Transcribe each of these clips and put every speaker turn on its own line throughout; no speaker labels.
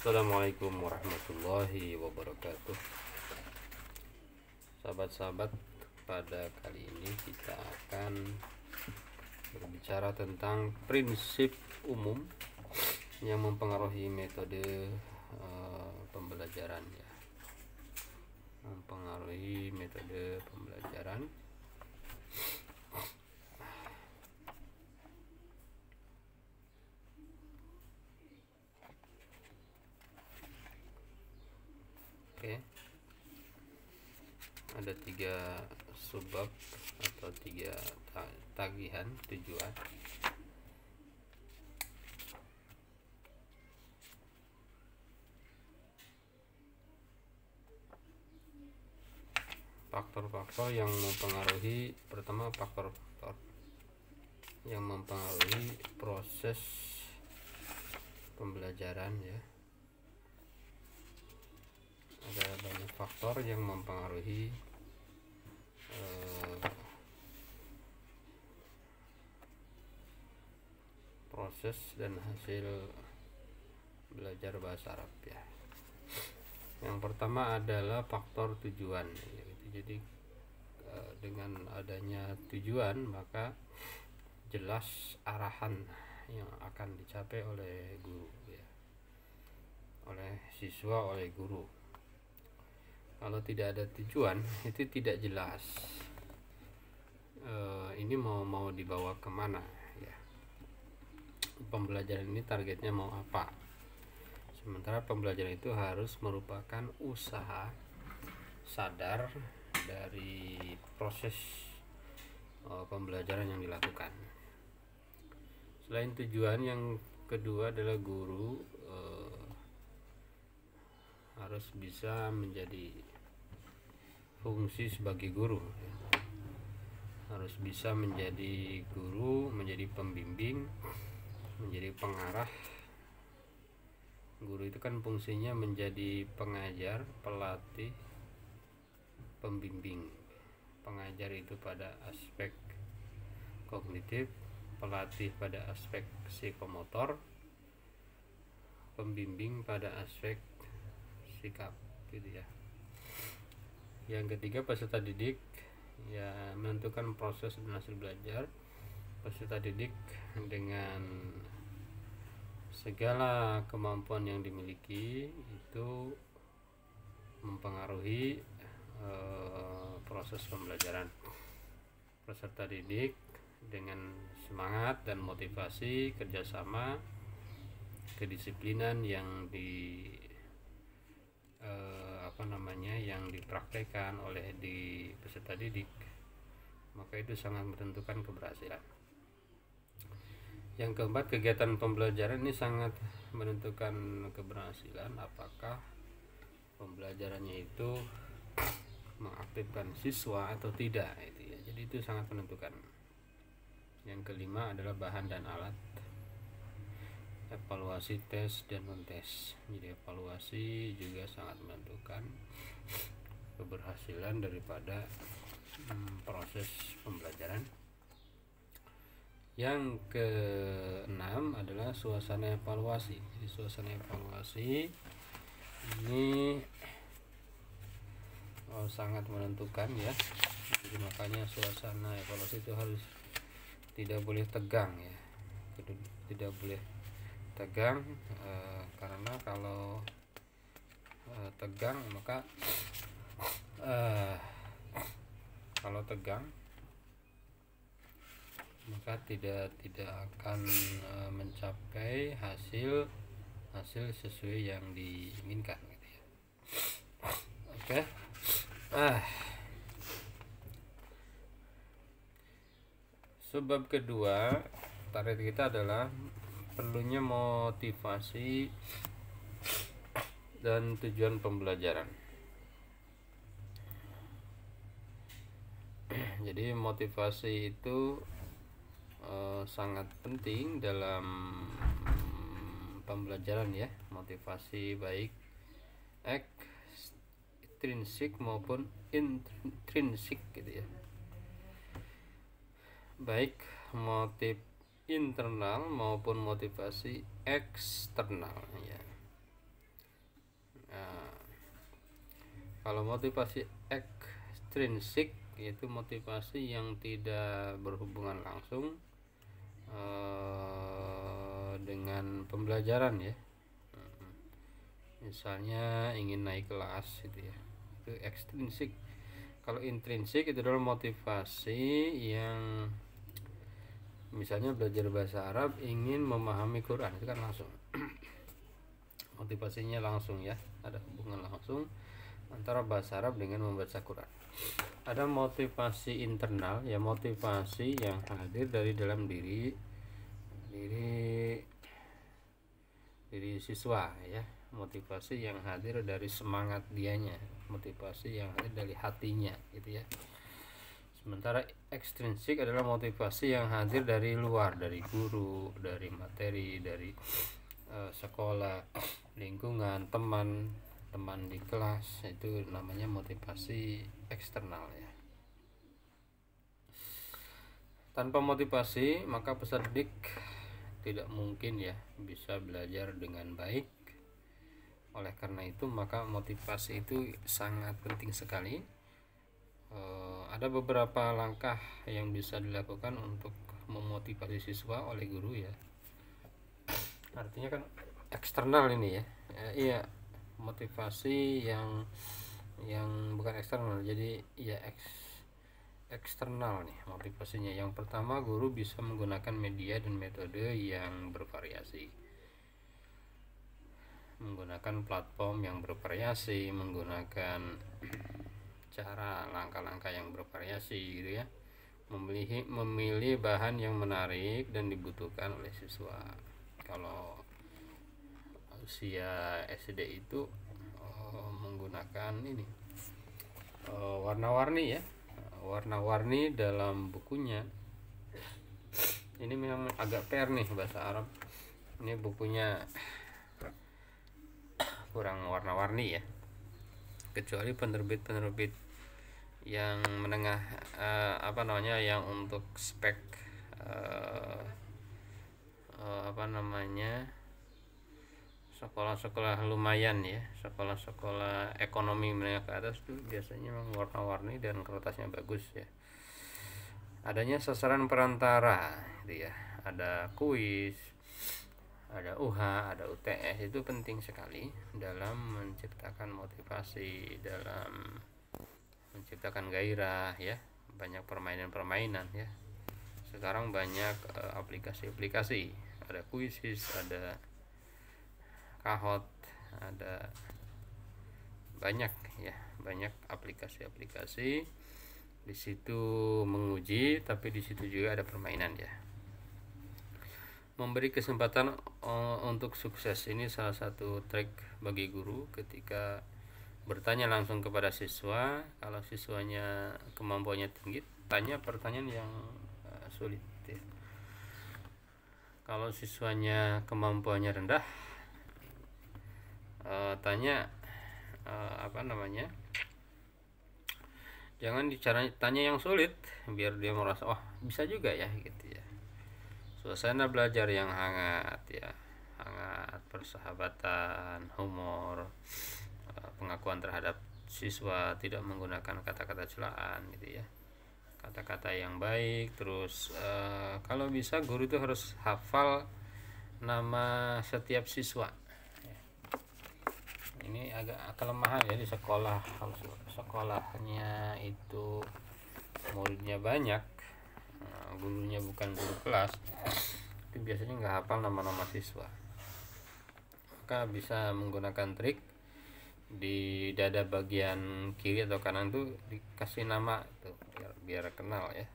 Assalamualaikum warahmatullahi wabarakatuh. Sahabat-sahabat, pada kali ini kita akan berbicara tentang prinsip umum yang mempengaruhi metode pembelajaran ya. Mempengaruhi metode pembelajaran. Oke, ada 3 subbab atau 3 tagihan tujuan. Faktor-faktor yang mempengaruhi, pertama faktor-faktor yang mempengaruhi proses pembelajaran ya. Ada banyak faktor yang mempengaruhi proses dan hasil belajar bahasa Arab ya. Yang pertama adalah faktor tujuan yaitu, jadi dengan adanya tujuan maka jelas arahan yang akan dicapai oleh guru ya, oleh siswa, oleh guru. Kalau tidak ada tujuan itu tidak jelas ini mau dibawa kemana ya, pembelajaran ini targetnya mau apa. Sementara pembelajaran itu harus merupakan usaha sadar dari proses pembelajaran yang dilakukan. Selain tujuan, yang kedua adalah guru harus bisa menjadi fungsi sebagai guru ya. Harus bisa menjadi guru, menjadi pembimbing, menjadi pengarah. Guru itu kan fungsinya menjadi pengajar, pelatih, pembimbing. Pengajar itu pada aspek kognitif, pelatih pada aspek psikomotor, pembimbing pada aspek sikap gitu ya. Yang ketiga, peserta didik ya, menentukan proses dan hasil belajar. Peserta didik dengan segala kemampuan yang dimiliki itu mempengaruhi proses pembelajaran. Peserta didik dengan semangat dan motivasi, kerjasama, kedisiplinan yang yang dipraktekkan oleh peserta didik, maka itu sangat menentukan keberhasilan. Yang keempat, kegiatan pembelajaran ini sangat menentukan keberhasilan, apakah pembelajarannya itu mengaktifkan siswa atau tidak itu ya. Jadi itu sangat menentukan. Yang kelima adalah bahan dan alat, evaluasi, tes dan non-tes. Jadi evaluasi juga sangat menentukan keberhasilan daripada proses pembelajaran. Yang keenam adalah suasana evaluasi. Jadi suasana evaluasi ini sangat menentukan ya. Jadi makanya suasana evaluasi itu harus tidak boleh tegang ya. Tidak boleh tegang karena kalau tegang maka tidak akan mencapai hasil sesuai yang diinginkan gitu ya. Oke. Sebab kedua, target kita adalah perlunya motivasi dan tujuan pembelajaran. Jadi motivasi itu sangat penting dalam pembelajaran ya. Motivasi baik ekstrinsik maupun intrinsik gitu ya. Baik motif internal maupun motivasi eksternal ya. Nah, kalau motivasi ekstrinsik yaitu motivasi yang tidak berhubungan langsung dengan pembelajaran ya. Misalnya ingin naik kelas gitu ya, itu ekstrinsik. Kalau intrinsik itu adalah motivasi yang misalnya belajar bahasa Arab ingin memahami Quran, itu kan langsung motivasinya langsung ya, ada hubungan langsung antara bahasa Arab dengan membaca Quran. Ada motivasi internal ya, motivasi yang hadir dari dalam diri siswa ya, motivasi yang hadir dari semangat dianya, motivasi yang hadir dari hatinya gitu ya. Sementara ekstrinsik adalah motivasi yang hadir dari luar, dari guru, dari materi, dari sekolah, lingkungan, teman di kelas, itu namanya motivasi eksternal ya. Tanpa motivasi maka peserta didik tidak mungkin ya bisa belajar dengan baik. Oleh karena itu maka motivasi itu sangat penting sekali. Ada beberapa langkah yang bisa dilakukan untuk memotivasi siswa oleh guru ya. Artinya kan eksternal ini ya. Iya, motivasi yang bukan eksternal, jadi ya eksternal nih motivasinya. Yang pertama, guru bisa menggunakan media dan metode yang bervariasi, menggunakan platform yang bervariasi, menggunakan cara langkah-langkah yang bervariasi gitu ya, memilih bahan yang menarik dan dibutuhkan oleh siswa. Kalau usia SD itu menggunakan ini warna-warni ya, warna-warni dalam bukunya. Ini memang agak PR nih bahasa Arab, ini bukunya kurang warna-warni ya, kecuali penerbit yang menengah yang untuk spek sekolah-sekolah lumayan ya, sekolah-sekolah ekonomi menengah ke atas itu biasanya memang warna-warni dan kertasnya bagus ya. Adanya sasaran perantara gitu ya, ada kuis, ada UH, ada UTS, itu penting sekali dalam menciptakan motivasi, dalam menciptakan gairah ya. Banyak permainan-permainan ya. Sekarang banyak aplikasi-aplikasi, ada Quizizz, ada Kahoot, ada banyak ya, banyak aplikasi-aplikasi. Di situ menguji, tapi di situ juga ada permainan ya. Memberi kesempatan untuk sukses ini salah satu trik bagi guru ketika bertanya langsung kepada siswa. Kalau siswanya kemampuannya tinggi, tanya pertanyaan yang sulit ya. Kalau siswanya kemampuannya rendah, jangan tanya yang sulit, biar dia merasa wah bisa juga ya gitu ya. Suasana belajar yang hangat ya, hangat, persahabatan, humor, pengakuan terhadap siswa, tidak menggunakan kata-kata celaan gitu ya, kata-kata yang baik. Terus kalau bisa guru itu harus hafal nama setiap siswa. Ini agak kelemahan ya di sekolah, sekolahnya itu muridnya banyak, gurunya bukan guru kelas, itu biasanya nggak hafal nama-nama siswa. Maka bisa menggunakan trik di dada bagian kiri atau kanan tuh dikasih nama tuh, biar kenal ya.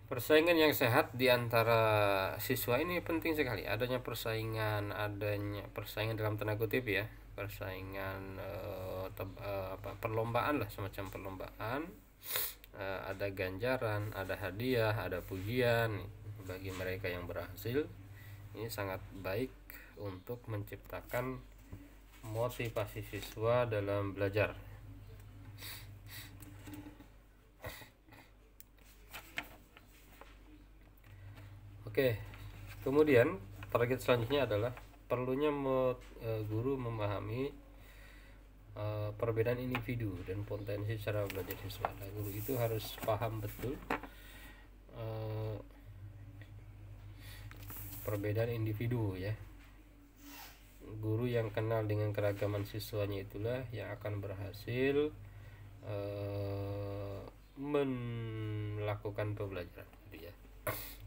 Persaingan yang sehat di antara siswa ini penting sekali. Adanya persaingan dalam tanda kutip ya, persaingan perlombaan lah, semacam perlombaan. Ada ganjaran, ada hadiah, ada pujian bagi mereka yang berhasil. Ini sangat baik untuk menciptakan motivasi siswa dalam belajar. Oke, kemudian target selanjutnya adalah perlunya guru memahami perbedaan individu dan potensi cara belajar siswa. Nah, guru itu harus paham betul perbedaan individu ya. Guru yang kenal dengan keragaman siswanya itulah yang akan berhasil melakukan pembelajaran gitu ya.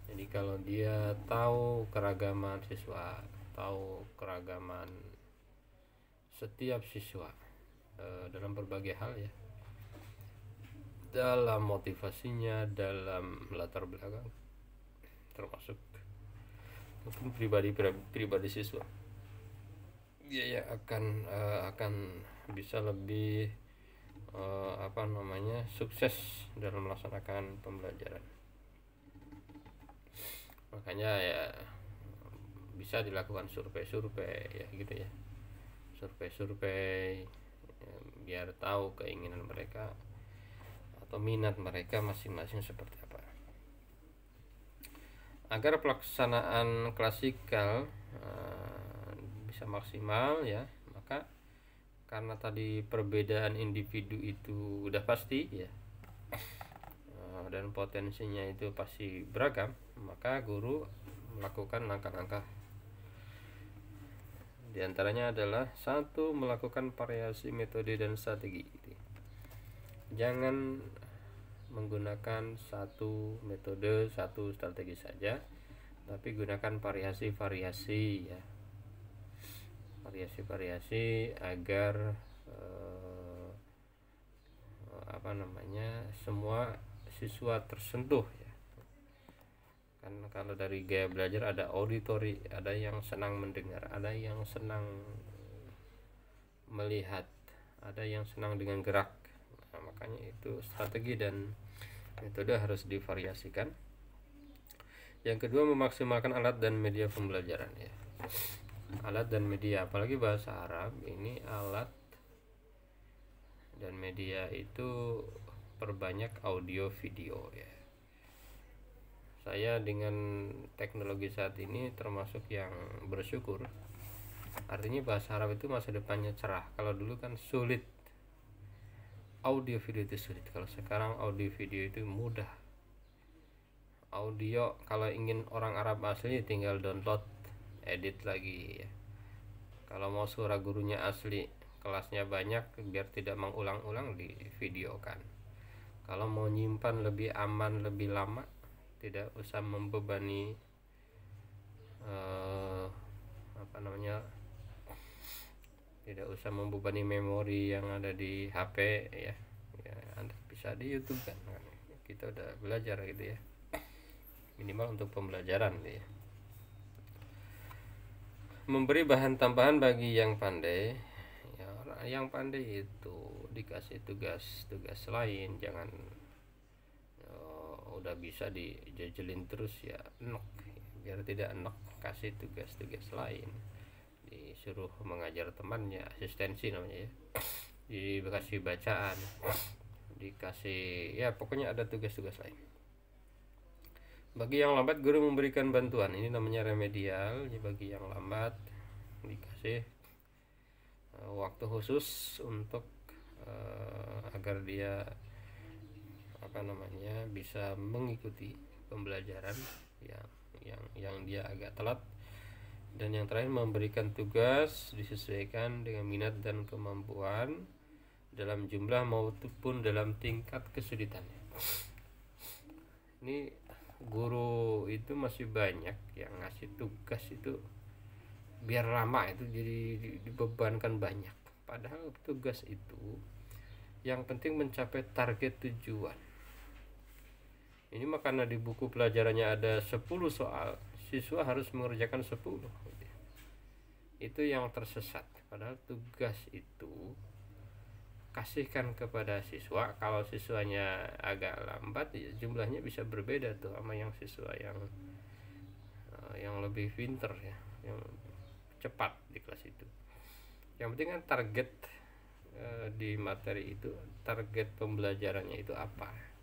Jadi kalau dia tahu keragaman siswa, tahu keragaman setiap siswa dalam berbagai hal ya, dalam motivasinya, dalam latar belakang, termasuk mungkin pribadi siswa, dia ya akan bisa lebih sukses dalam melaksanakan pembelajaran. Makanya ya bisa dilakukan survei ya gitu ya, survei ya, biar tahu keinginan mereka atau minat mereka masing-masing seperti apa, agar pelaksanaan klasikal bisa maksimal ya. Maka karena tadi perbedaan individu itu udah pasti ya, dan potensinya itu pasti beragam, maka guru melakukan langkah-langkah. Di antaranya adalah 1. Melakukan variasi metode dan strategi. Jangan menggunakan satu metode, satu strategi saja, tapi gunakan variasi-variasi ya, variasi-variasi agar semua siswa tersentuh ya. Kan kalau dari gaya belajar ada auditory, ada yang senang mendengar, ada yang senang melihat, ada yang senang dengan gerak. Nah, makanya itu strategi dan metode harus divariasikan. Yang kedua, memaksimalkan alat dan media pembelajaran ya. Alat dan media, apalagi bahasa Arab ini, alat dan media itu perbanyak audio video ya. Saya dengan teknologi saat ini termasuk yang bersyukur. Artinya bahasa Arab itu masa depannya cerah. Kalau dulu kan sulit, audio video itu sulit. Kalau sekarang audio video itu mudah. Audio kalau ingin orang Arab asli tinggal download, edit lagi ya. Kalau mau suara gurunya asli, kelasnya banyak, biar tidak mengulang-ulang, di videokan. Kalau mau nyimpan lebih aman, lebih lama, tidak usah membebani tidak usah membebani memori yang ada di HP ya. Anda bisa di YouTube kan, kita udah belajar gitu ya, minimal untuk pembelajaran ya. Memberi bahan tambahan bagi yang pandai ya. Yang pandai itu dikasih tugas lain, jangan udah bisa dijajelin terus ya, enak. Biar tidak enak, kasih tugas lain, disuruh mengajar temannya, asistensi namanya ya, dikasih bacaan, dikasih ya pokoknya ada tugas lain. Bagi yang lambat, guru memberikan bantuan, ini namanya remedial ya. Bagi yang lambat dikasih waktu khusus untuk agar dia bisa mengikuti pembelajaran yang dia agak telat. Dan yang terakhir, memberikan tugas disesuaikan dengan minat dan kemampuan dalam jumlah maupun dalam tingkat kesulitannya. Ini guru itu masih banyak yang ngasih tugas itu biar lama, itu jadi dibebankan banyak. Padahal tugas itu yang penting mencapai target tujuan. Ini makanya di buku pelajarannya ada 10 soal, siswa harus mengerjakan 10. Itu yang tersesat. Padahal tugas itu kasihkan kepada siswa. Kalau siswanya agak lambat ya jumlahnya bisa berbeda tuh sama yang siswa yang lebih pinter ya, yang cepat di kelas itu. Yang penting kan target di materi itu, target pembelajarannya itu apa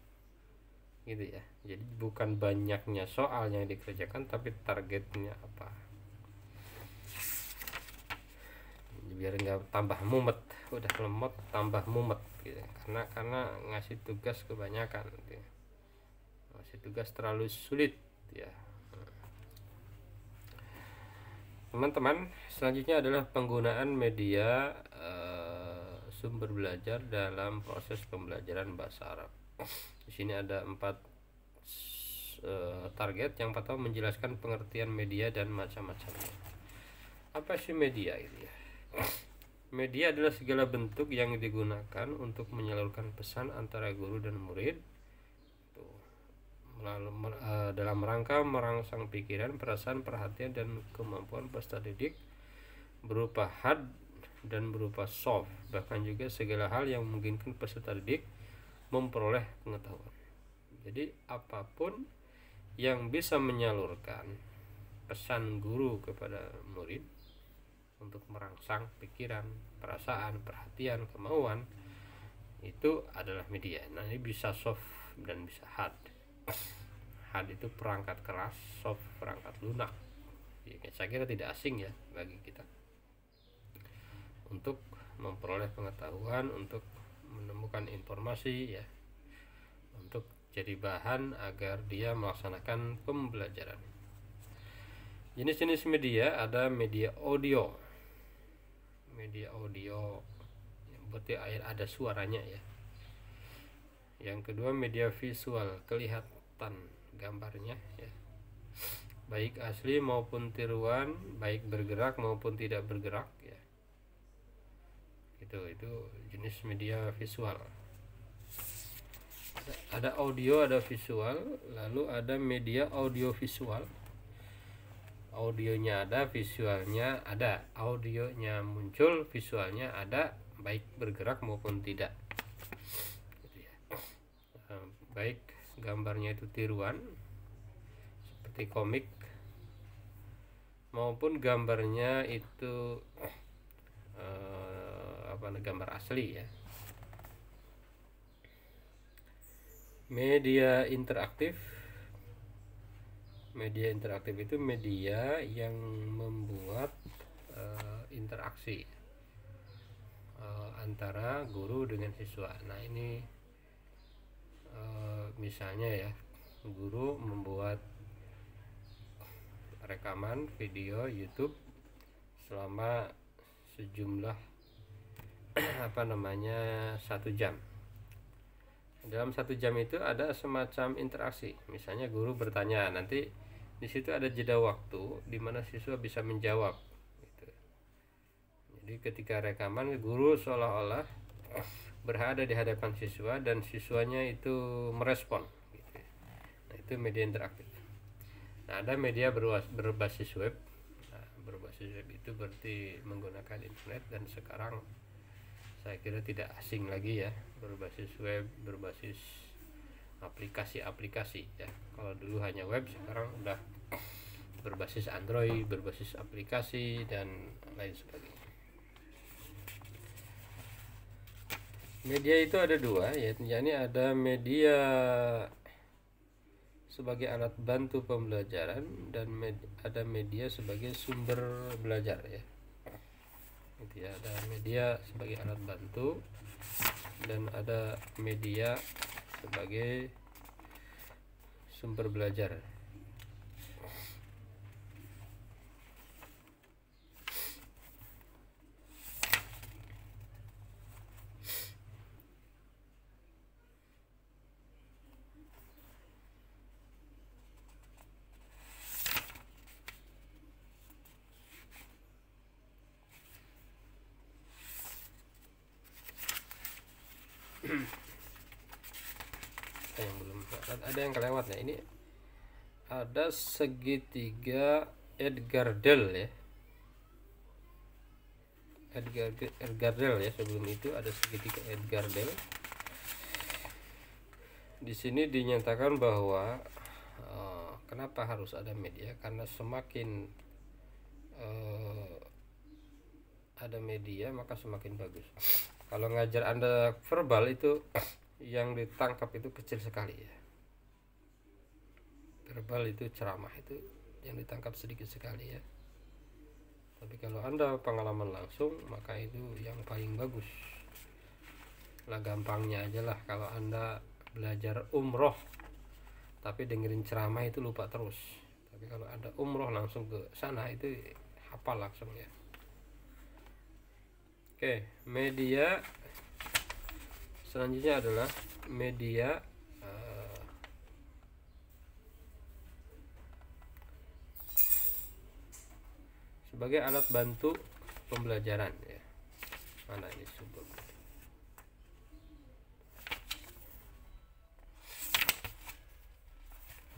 gitu ya. Jadi bukan banyaknya soal yang dikerjakan, tapi targetnya apa. biar nggak tambah mumet, udah lemot tambah mumet gitu. Karena ngasih tugas kebanyakan gitu. Ngasih tugas terlalu sulit ya. Teman-teman, selanjutnya adalah penggunaan media sumber belajar dalam proses pembelajaran bahasa Arab. Di sini ada 4 target. Yang pertama menjelaskan pengertian media dan macam-macamnya. Apa sih media itu ya? Media adalah segala bentuk yang digunakan untuk menyalurkan pesan antara guru dan murid dalam rangka merangsang pikiran, perasaan, perhatian, dan kemampuan peserta didik berupa hard dan berupa soft, bahkan juga segala hal yang memungkinkan peserta didik memperoleh pengetahuan. Jadi apapun yang bisa menyalurkan pesan guru kepada murid untuk merangsang pikiran, perasaan, perhatian, kemauan, itu adalah media. Nah, ini bisa soft dan bisa hard. Hard itu perangkat keras, soft perangkat lunak. Ya, saya kira tidak asing ya bagi kita untuk memperoleh pengetahuan, untuk menemukan informasi ya, untuk jadi bahan agar dia melaksanakan pembelajaran. Jenis-jenis media, ada media audio. Media audio berarti ada suaranya ya. Yang kedua media visual, kelihatan gambarnya ya, baik asli maupun tiruan, baik bergerak maupun tidak bergerak ya. Itu jenis media visual. Ada audio, ada visual, lalu ada media audio visual. Audionya ada, visualnya ada. Audionya muncul, visualnya ada, baik bergerak maupun tidak. Baik gambarnya itu tiruan seperti komik maupun gambarnya itu gambar asli ya. Media interaktif. Media interaktif itu media yang membuat interaksi antara guru dengan siswa. Nah, ini misalnya ya, guru membuat rekaman video YouTube selama sejumlah 1 jam. Dalam 1 jam itu ada semacam interaksi. Misalnya guru bertanya, nanti di situ ada jeda waktu di mana siswa bisa menjawab. Gitu. Jadi ketika rekaman, guru seolah-olah berada di hadapan siswa dan siswanya itu merespon. Gitu. Nah, itu media interaktif. Nah, ada media berbasis web. Nah, berbasis web itu berarti menggunakan internet, dan sekarang saya kira tidak asing lagi ya, berbasis web, berbasis aplikasi-aplikasi ya. Kalau dulu hanya web, sekarang udah berbasis Android, berbasis aplikasi dan lain sebagainya. Media itu ada 2, yakni ada media sebagai alat bantu pembelajaran dan ada media sebagai sumber belajar ya. Gitu ya, ada media sebagai alat bantu dan ada media sebagai sumber belajar. Yang belum ada yang kelewat ya, ini ada segitiga Edgar Dell ya. Edgar Dell ya, sebelum itu ada segitiga Edgar Dell. Di sini dinyatakan bahwa kenapa harus ada media, karena semakin ada media maka semakin bagus. Kalau ngajar Anda verbal itu yang ditangkap itu kecil sekali ya. Verbal itu ceramah itu yang ditangkap sedikit sekali ya. Tapi kalau Anda pengalaman langsung, maka itu yang paling bagus lah. Gampangnya aja lah, kalau Anda belajar umroh tapi dengerin ceramah itu lupa terus. Tapi kalau Anda umroh langsung ke sana itu hafal langsung ya. Oke, media selanjutnya adalah media sebagai alat bantu pembelajaran ya. Mana ini sebut?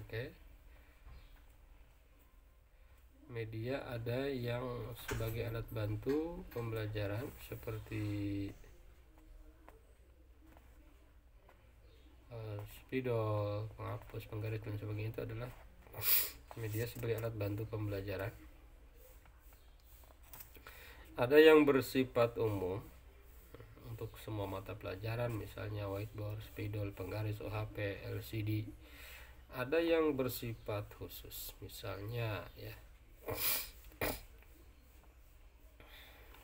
Oke. Media ada yang sebagai alat bantu pembelajaran seperti spidol, penghapus, penggaris dan sebagainya. Itu adalah media sebagai alat bantu pembelajaran. Ada yang bersifat umum untuk semua mata pelajaran, misalnya whiteboard, spidol, penggaris, OHP, LCD. Ada yang bersifat khusus, misalnya ya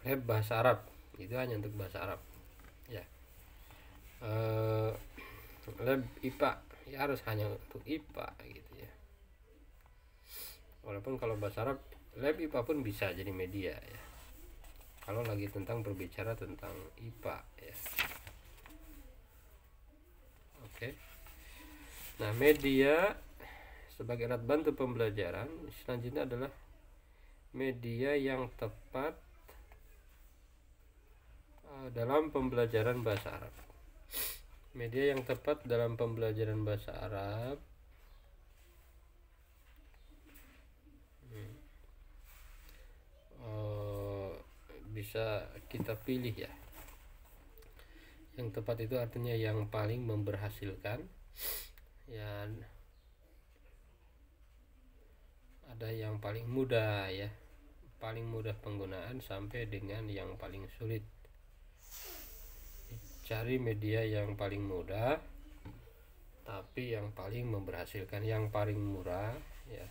lab bahasa Arab, itu hanya untuk bahasa Arab ya. Lab IPA ya harus hanya untuk IPA gitu ya. Walaupun kalau bahasa Arab lab IPA pun bisa jadi media ya, kalau lagi tentang berbicara tentang IPA ya. Oke. Nah, media sebagai alat bantu pembelajaran selanjutnya adalah media yang tepat dalam pembelajaran bahasa Arab. Media yang tepat dalam pembelajaran bahasa Arab bisa kita pilih ya. Yang tepat itu artinya yang paling memberhasilkan ya. Ada yang paling mudah ya, paling mudah penggunaan sampai dengan yang paling sulit. Cari media yang paling mudah tapi yang paling memberhasilkan, yang paling murah ya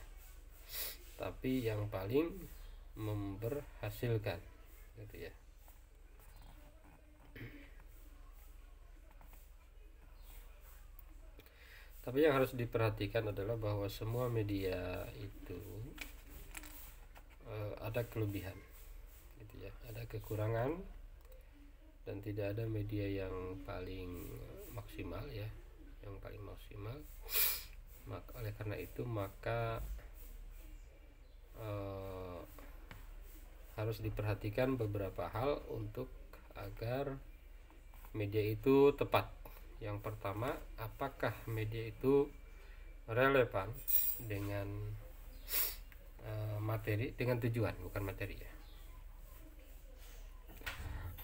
tapi yang paling memberhasilkan gitu ya. Tapi yang harus diperhatikan adalah bahwa semua media itu ada kelebihan gitu ya, ada kekurangan, dan tidak ada media yang paling maksimal ya, yang paling maksimal. Oleh karena itu maka harus diperhatikan beberapa hal untuk agar media itu tepat. Yang pertama, apakah media itu relevan dengan materi, dengan tujuan, bukan materi ya.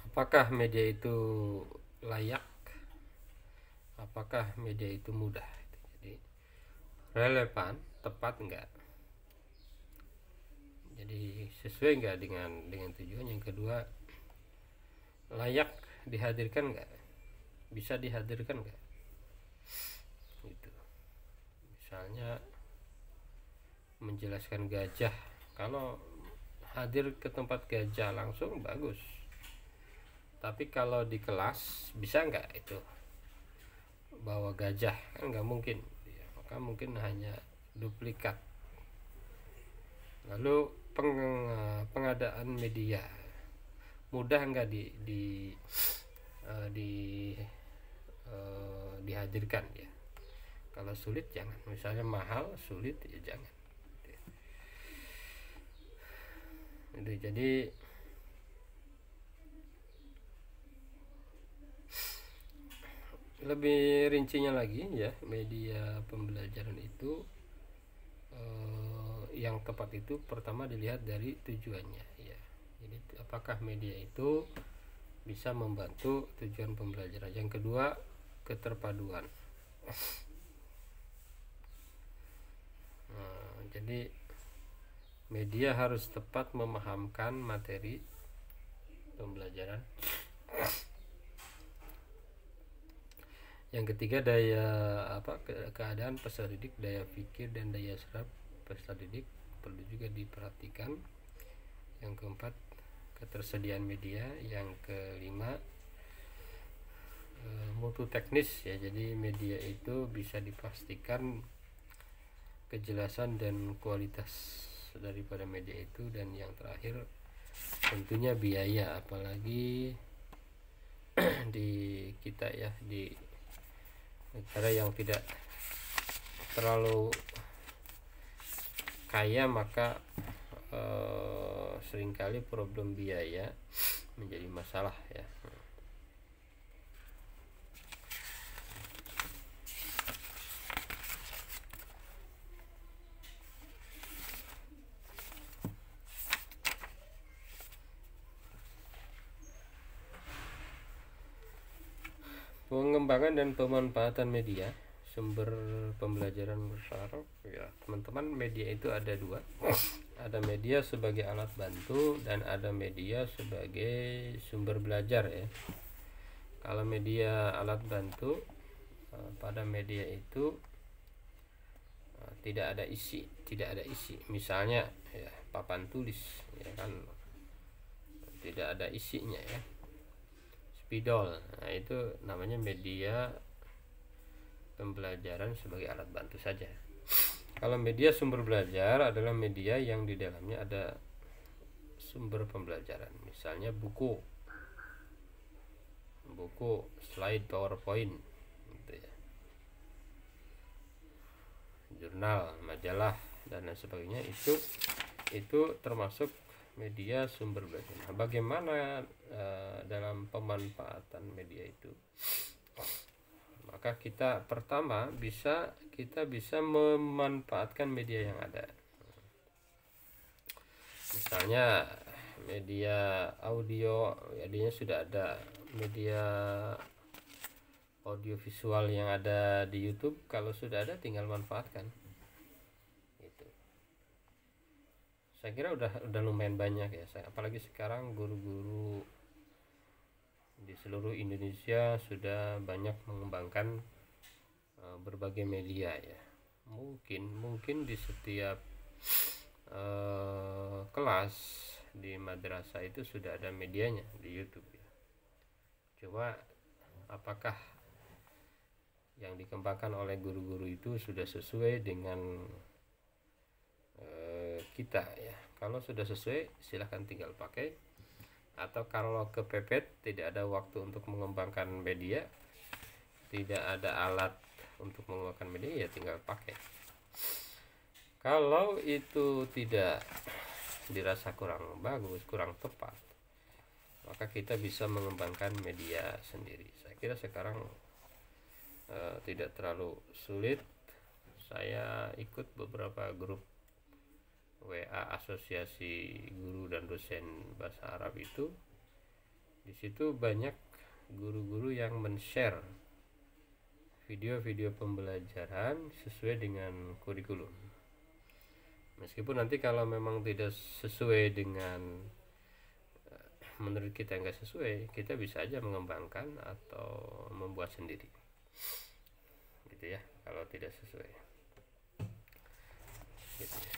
Apakah media itu layak, apakah media itu mudah. Jadi relevan, tepat enggak, jadi sesuai enggak dengan tujuan. Yang kedua, layak dihadirkan enggak, bisa dihadirkan enggak gitu. Misalnya menjelaskan gajah, kalau hadir ke tempat gajah langsung bagus, tapi kalau di kelas bisa enggak itu bawa gajah, kan nggak mungkin ya, maka mungkin hanya duplikat. Lalu pengadaan media mudah enggak dihadirkan ya. Kalau sulit jangan, misalnya mahal, sulit ya jangan. Jadi lebih rincinya lagi ya, media pembelajaran itu yang tepat itu pertama dilihat dari tujuannya ya. Jadi apakah media itu bisa membantu tujuan pembelajaran. Yang kedua, keterpaduan. Jadi media harus tepat memahamkan materi pembelajaran. Yang ketiga, keadaan peserta didik, daya pikir dan daya serap peserta didik perlu juga diperhatikan. yang keempat ketersediaan media, yang kelima mutu teknis ya, jadi media itu bisa dipastikan kejelasan dan kualitas daripada media itu, dan yang terakhir tentunya biaya, apalagi di kita ya, di negara yang tidak terlalu kaya, maka seringkali problem biaya menjadi masalah ya. Pengembangan dan pemanfaatan media sumber pembelajaran bersaraf ya teman-teman. Media itu ada dua, ada media sebagai alat bantu dan ada media sebagai sumber belajar ya. Kalau media alat bantu, pada media itu tidak ada isi, misalnya ya papan tulis ya kan, tidak ada isinya ya, spidol. Nah, itu namanya media pembelajaran sebagai alat bantu saja. Kalau media sumber belajar adalah media yang di dalamnya ada sumber pembelajaran, misalnya buku, slide PowerPoint gitu ya, jurnal, majalah dan lain sebagainya. Itu termasuk media sumber belajar. Nah, bagaimana dalam pemanfaatan media itu? Maka kita bisa memanfaatkan media yang ada. Misalnya media audio, jadinya sudah ada media audio visual yang ada di YouTube. Kalau sudah ada, tinggal manfaatkan. Saya kira udah lumayan banyak ya, apalagi sekarang guru-guru di seluruh Indonesia sudah banyak mengembangkan berbagai media ya. Mungkin di setiap kelas di madrasah itu sudah ada medianya di YouTube ya. Coba apakah yang dikembangkan oleh guru-guru itu sudah sesuai dengan kita ya. Kalau sudah sesuai, silahkan tinggal pakai. Atau kalau kepepet, tidak ada waktu untuk mengembangkan media, tidak ada alat untuk mengembangkan media, ya tinggal pakai. Kalau itu tidak dirasa kurang bagus, kurang tepat, maka kita bisa mengembangkan media sendiri. Saya kira sekarang tidak terlalu sulit. Saya ikut beberapa grup WA Asosiasi Guru dan Dosen Bahasa Arab itu. Di situ banyak guru-guru yang men-share video-video pembelajaran sesuai dengan kurikulum. Meskipun nanti kalau memang tidak sesuai dengan menurut kita nggak sesuai, kita bisa aja mengembangkan atau membuat sendiri. Gitu ya, kalau tidak sesuai. Gitu ya.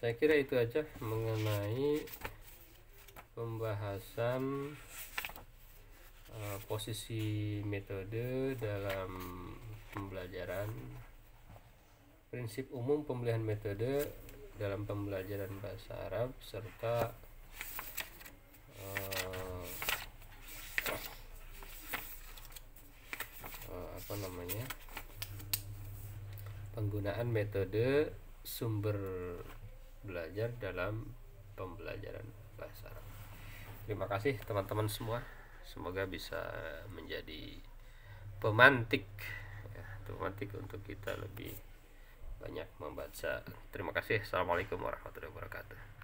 Saya kira itu aja mengenai pembahasan posisi metode dalam pembelajaran, prinsip umum pemilihan metode dalam pembelajaran bahasa Arab, serta penggunaan metode sumber belajar dalam pembelajaran bahasa Arab. Terima kasih teman-teman semua, semoga bisa menjadi pemantik untuk kita lebih banyak membaca. Terima kasih. Assalamualaikum warahmatullahi wabarakatuh.